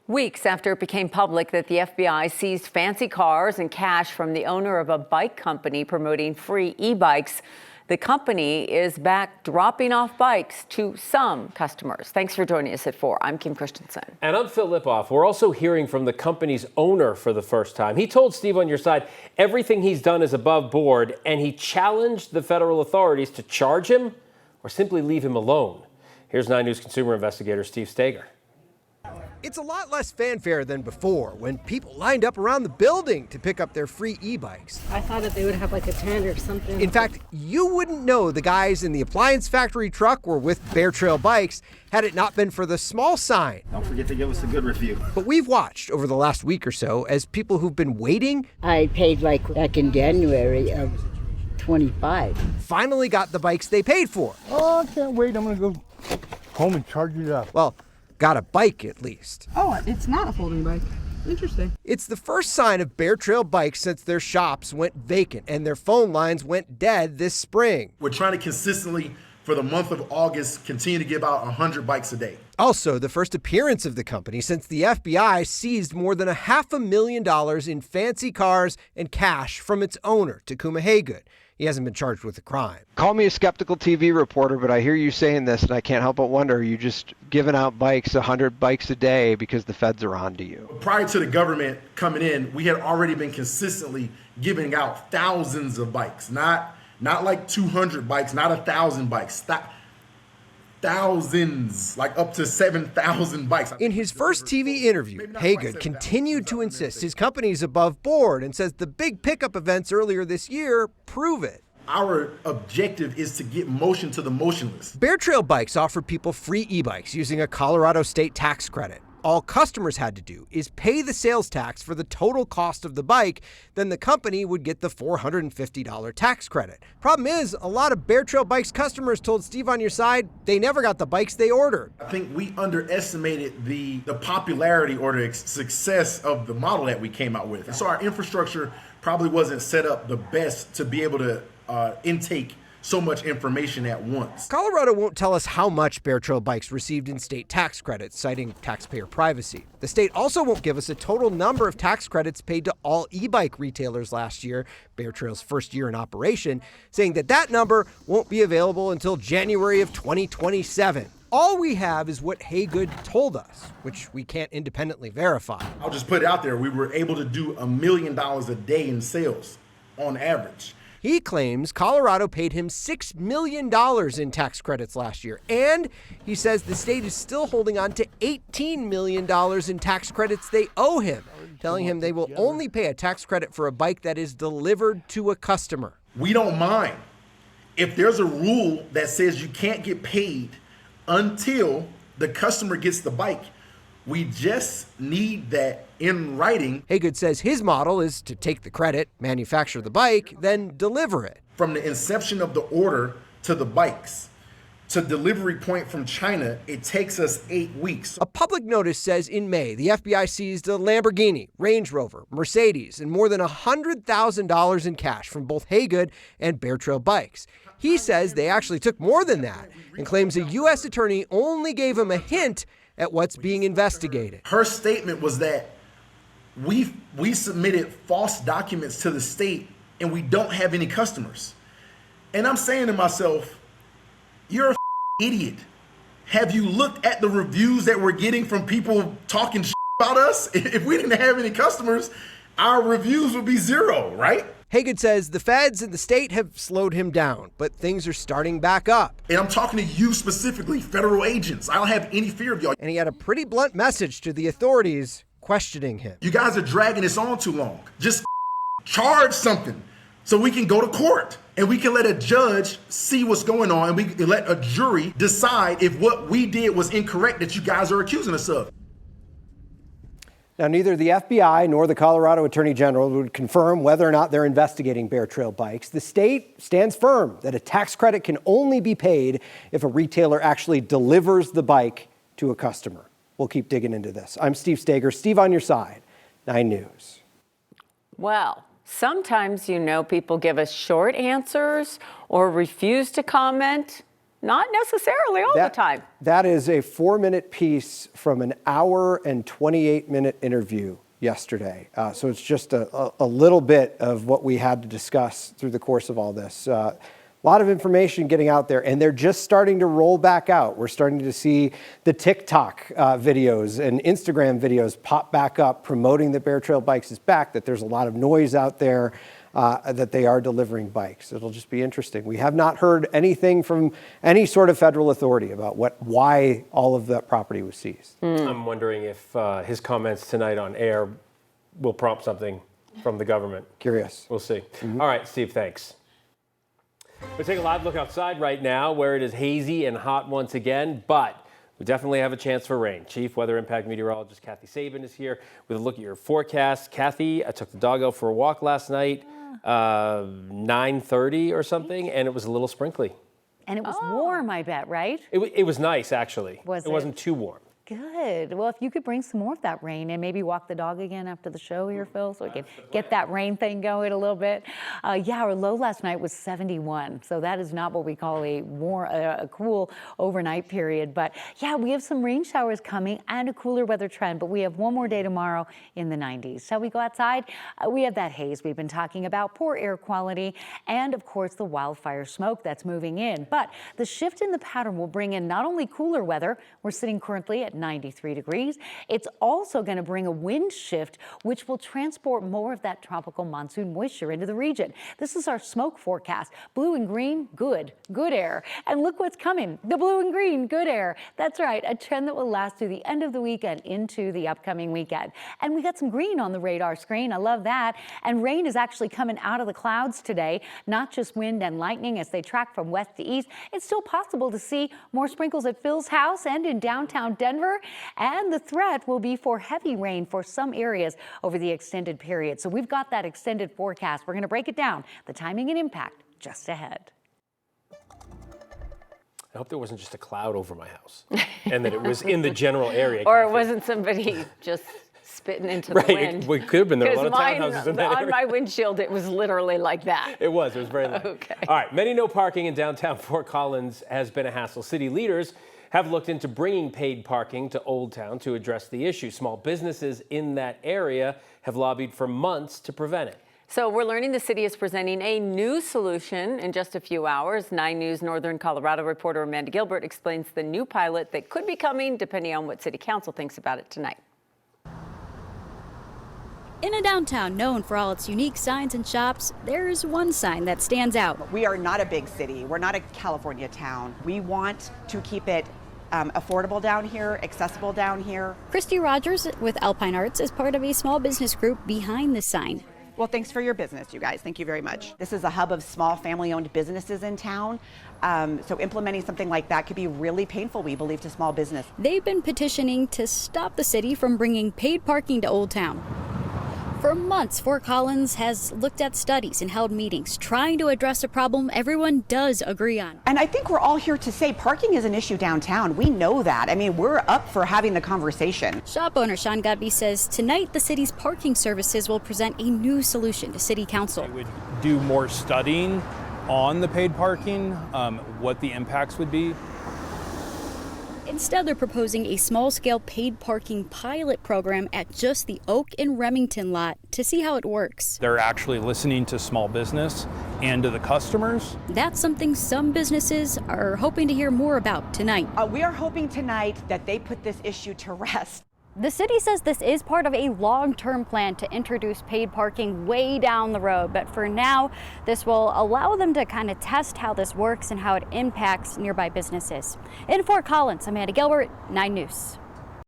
Weeks after it became public that the FBI seized fancy cars and cash from the owner of a bike company promoting free e-bikes, the company is back dropping off bikes to some customers. Thanks for joining us at 4. I'm Kim Christensen. And I'm Phil Lipoff. We're also hearing from the company's owner for the first time. He told Steve on Your Side everything he's done is above board, and he challenged the federal authorities to charge him or simply leave him alone. Here's 9 News consumer investigator Steve Steger. It's a lot less fanfare than before when people lined up around the building to pick up their free e-bikes. I thought that they would have like a tent or something. In fact, you wouldn't know the guys in the appliance factory truck were with Bear Trail Bikes had it not been for the small sign. Don't forget to give us a good review. But we've watched over the last week or so as people who've been waiting. I paid like back in January of 25. Finally got the bikes they paid for. Oh, I can't wait. I'm going to go home and charge it up. Well, got a bike at least. Oh, it's not a folding bike. Interesting. It's the first sign of Bear Trail Bikes since their shops went vacant and their phone lines went dead this spring. We're trying to consistently, for the month of August, continue to give out 100 bikes a day. Also, the first appearance of the company since the FBI seized more than $500,000 in fancy cars and cash from its owner, Takuma Haygood. He hasn't been charged with a crime. Call me a skeptical TV reporter, but I hear you saying this, and I can't help but wonder, are you just giving out bikes, 100 bikes a day, because the feds are on to you? Prior to the government coming in, we had already been consistently giving out thousands of bikes. Not like 200 bikes, not 1,000 bikes. Thousands, like up to 7,000 bikes. In his first TV interview, Haygood continued to insist his company is above board and says the big pickup events earlier this year prove it. Our objective is to get motion to the motionless. Bear Trail Bikes offered people free e-bikes using a Colorado state tax credit. All customers had to do is pay the sales tax for the total cost of the bike, then the company would get the $450 tax credit. Problem is, a lot of Bear Trail Bikes customers told Steve on Your Side they never got the bikes they ordered. I think we underestimated the popularity or the success of the model that we came out with. So our infrastructure probably wasn't set up the best to be able to intake so much information at once. Colorado won't tell us how much Bear Trail Bikes received in state tax credits, citing taxpayer privacy. The state also won't give us a total number of tax credits paid to all e-bike retailers last year, Bear Trail's first year in operation, saying that number won't be available until January of 2027. All we have is what Haygood told us, which we can't independently verify. I'll just put it out there. We were able to do $1 million a day in sales on average. He claims Colorado paid him $6 million in tax credits last year, and he says the state is still holding on to $18 million in tax credits they owe him, telling him they will only pay a tax credit for a bike that is delivered to a customer. We don't mind. If there's a rule that says you can't get paid until the customer gets the bike, we just need that in writing. Haygood says his model is to take the credit, manufacture the bike, then deliver it. From the inception of the order to the bikes, to delivery point from China, it takes us 8 weeks. A public notice says in May, the FBI seized a Lamborghini, Range Rover, Mercedes, and more than $100,000 in cash from both Haygood and Bear Trail Bikes. He says they actually took more than that and claims a U.S. attorney only gave him a hint at what's being investigated. Her statement was that we submitted false documents to the state and we don't have any customers. And I'm saying to myself, you're a idiot. Have you looked at the reviews that we're getting from people talking about us? If we didn't have any customers, our reviews would be 0, right? Haygood says the feds and the state have slowed him down, but things are starting back up. And I'm talking to you specifically, federal agents. I don't have any fear of y'all. And he had a pretty blunt message to the authorities questioning him. You guys are dragging this on too long. Just charge something so we can go to court and we can let a judge see what's going on and we can let a jury decide if what we did was incorrect that you guys are accusing us of. Now, neither the FBI nor the Colorado Attorney General would confirm whether or not they're investigating Bear Trail Bikes. The state stands firm that a tax credit can only be paid if a retailer actually delivers the bike to a customer. We'll keep digging into this. I'm Steve Steger. Steve on Your Side, 9 News. Well, sometimes, people give us short answers or refuse to comment. not necessarily all the time. That is a 4-minute piece from an hour and 28-minute interview yesterday. So it's just a little bit of what we had to discuss through the course of all this. A lot of information getting out there, and they're just starting to roll back out. We're starting to see the TikTok videos and Instagram videos pop back up promoting that Bear Trail Bikes is back, that there's a lot of noise out there, that they are delivering bikes. It'll just be interesting. We have not heard anything from any sort of federal authority about why all of that property was seized. I'm wondering if his comments tonight on air will prompt something from the government. Curious. We'll see. All right, Steve, thanks. We'll take a live look outside right now where it is hazy and hot once again, but we definitely have a chance for rain. Chief Weather Impact Meteorologist Kathy Sabin is here with a look at your forecast. Kathy, I took the dog out for a walk last night, 9:30 or something, and it was a little sprinkly. And it was warm, I bet, right? It was nice, actually. Was it wasn't too warm. Good. Well, if you could bring some more of that rain and maybe walk the dog again after the show here, Phil, so we can get that rain thing going a little bit. Yeah, our low last night was 71, so that is not what we call a cool overnight period. But yeah, we have some rain showers coming and a cooler weather trend, but we have one more day tomorrow in the 90s. Shall we go outside? We have that haze we've been talking about, poor air quality, and of course the wildfire smoke that's moving in. But the shift in the pattern will bring in not only cooler weather, we're sitting currently at 93 degrees. It's also going to bring a wind shift, which will transport more of that tropical monsoon moisture into the region. This is our smoke forecast. Blue and green, good air. And look what's coming. The blue and green, good air. That's right, a trend that will last through the end of the weekend into the upcoming weekend. And we got some green on the radar screen. I love that. And rain is actually coming out of the clouds today, not just wind and lightning as they track from west to east. It's still possible to see more sprinkles at Phil's house and in downtown Denver. And the threat will be for heavy rain for some areas over the extended period. So we've got that extended forecast. We're going to break it down, the timing and impact just ahead. I hope there wasn't just a cloud over my house and that it was in the general area. Or it wasn't somebody just spitting into the wind. It could have been. There were a lot of Because townhouses in that area. on my windshield, it was literally like that. It was very loud. Okay. All right, many no parking in downtown Fort Collins has been a hassle. City leaders have looked into bringing paid parking to Old Town to address the issue. Small businesses in that area have lobbied for months to prevent it. So we're learning the city is presenting a new solution in just a few hours. 9 News Northern Colorado reporter Amanda Gilbert explains the new pilot that could be coming depending on what City Council thinks about it tonight. In a downtown known for all its unique signs and shops, there's one sign that stands out. We are not a big city. We're not a California town. We want to keep it affordable down here, accessible down here. Christy Rogers with Alpine Arts is part of a small business group behind the sign. Well, thanks for your business, you guys. Thank you very much. This is a hub of small family-owned businesses in town. So implementing something like that could be really painful, we believe, to small business. They've been petitioning to stop the city from bringing paid parking to Old Town. For months, Fort Collins has looked at studies and held meetings trying to address a problem everyone does agree on. And I think we're all here to say parking is an issue downtown. We know that. I mean, we're up for having the conversation. Shop owner Sean Godby says tonight the city's parking services will present a new solution to City Council. We would do more studying on the paid parking, what the impacts would be. Instead, they're proposing a small-scale paid parking pilot program at just the Oak and Remington lot to see how it works. They're actually listening to small business and to the customers. That's something some businesses are hoping to hear more about tonight. We are hoping tonight that they put this issue to rest. The city says this is part of a long-term plan to introduce paid parking way down the road, but for now, this will allow them to kind of test how this works and how it impacts nearby businesses. In Fort Collins, Amanda Gilbert, 9 News.